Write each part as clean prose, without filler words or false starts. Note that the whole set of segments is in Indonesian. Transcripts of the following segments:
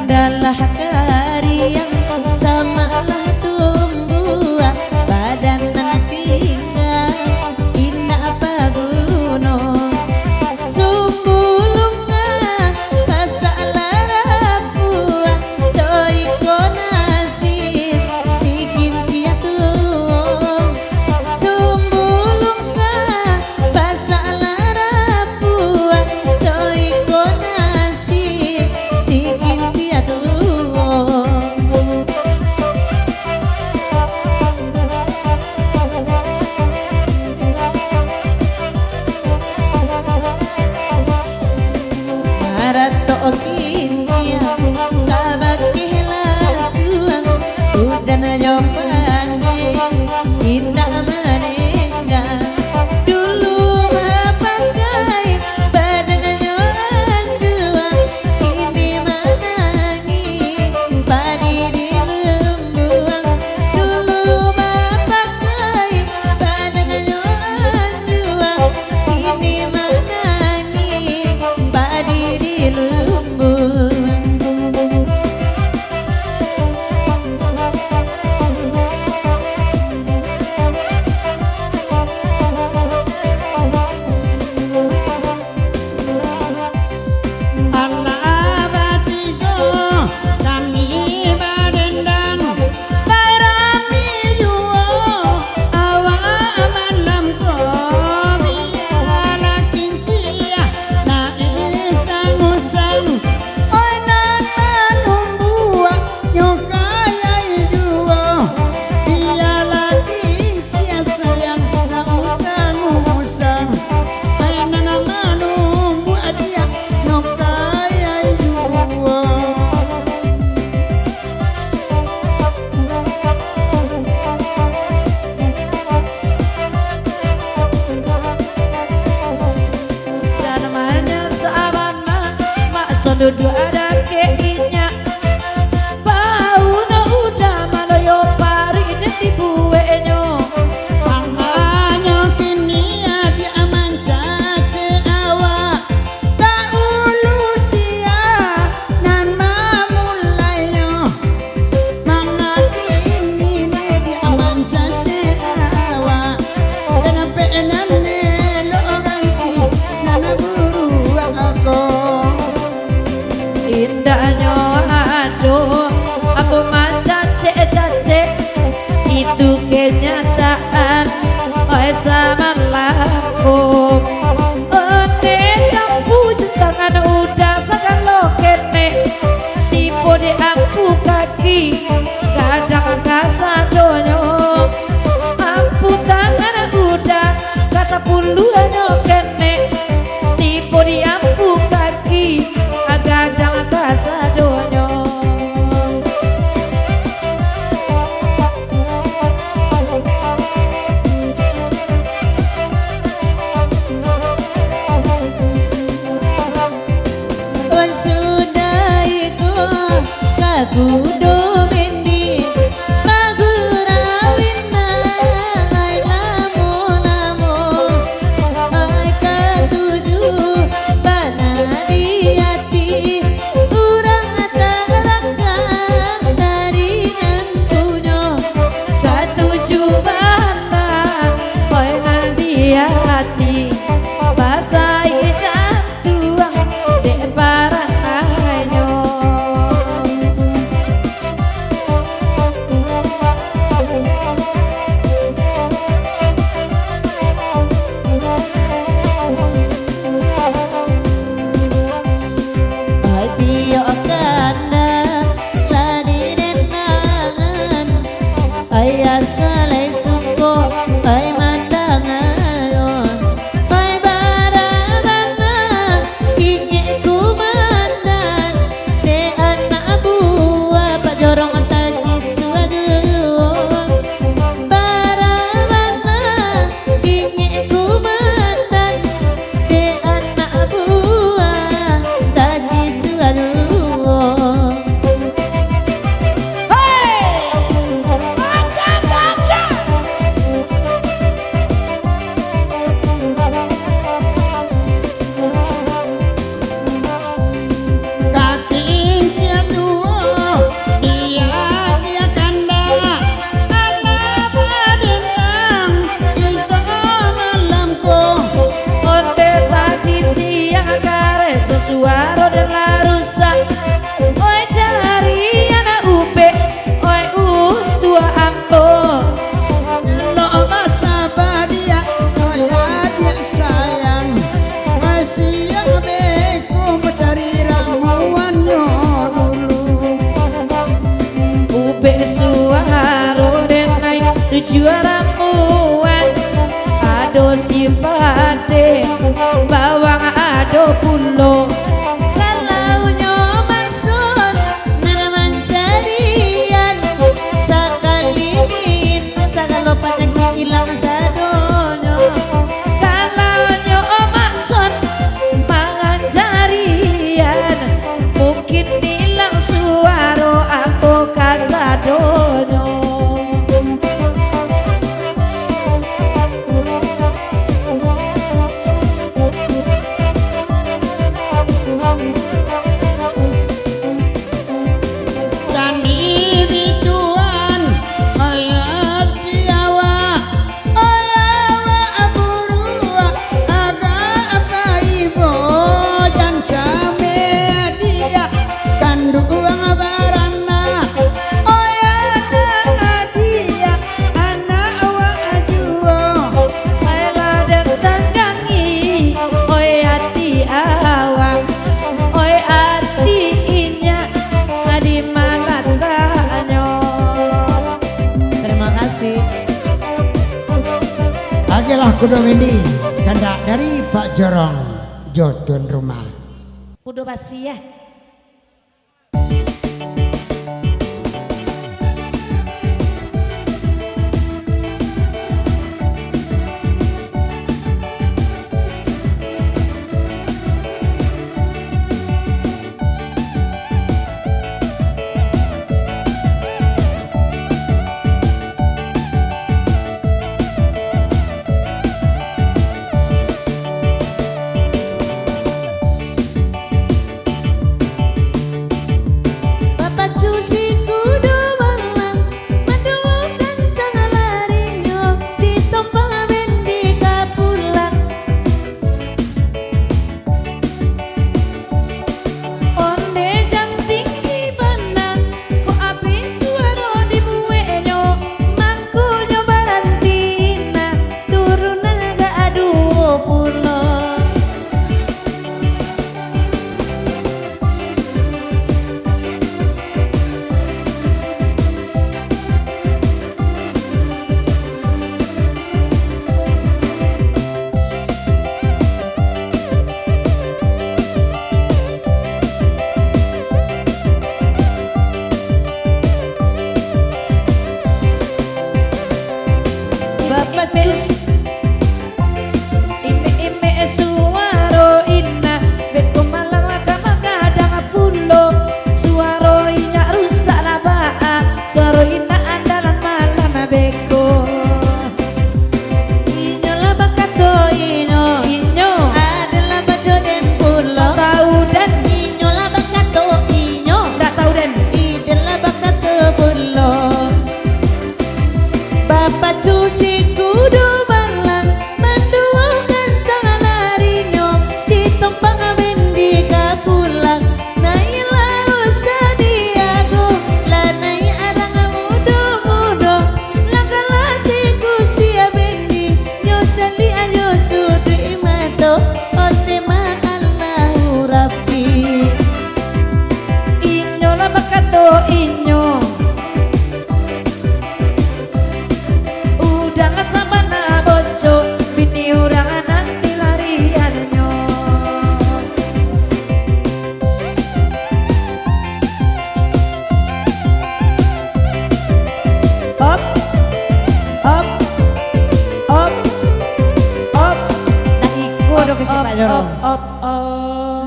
Adalah kari yang samalah tumbuh badan tinggal indah paguno sumbulunga masalah rapu coy konasir sikin ciatu sumbulunga masalah rapu coy konasir sikin ciatu duduk ada keinnya bau no udah maloyo pari nanti buenyo amanya kini di aman cace awa tak ulusia nan mamulayo mana kini di aman cace awa dan penan lo ganti nana buru aku indahnya aduh aku mancat cace itu kenyataan oi sama laku kamu tangan udah sakan lo kene tipu di ampu kaki kadang kasadonyo ampu tangan udah kasapuluhan kene tipu di ampu kaki kadang kasadonyo on sudah iku kagudo mendi magurawina ai lamo ai katuju bana di hati urang tarangga dari nantunyo katuju bana oi di hati basai jantung de paranganyo kudu Windy ganda dari Pak Jorong Jotun rumah. Kudu basi ya.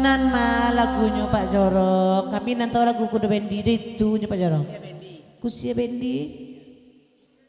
Nan mah lagunya Pak Jorok. Kami nanti lagu kudu bendi itu Pak Jorok. Kusia bendi.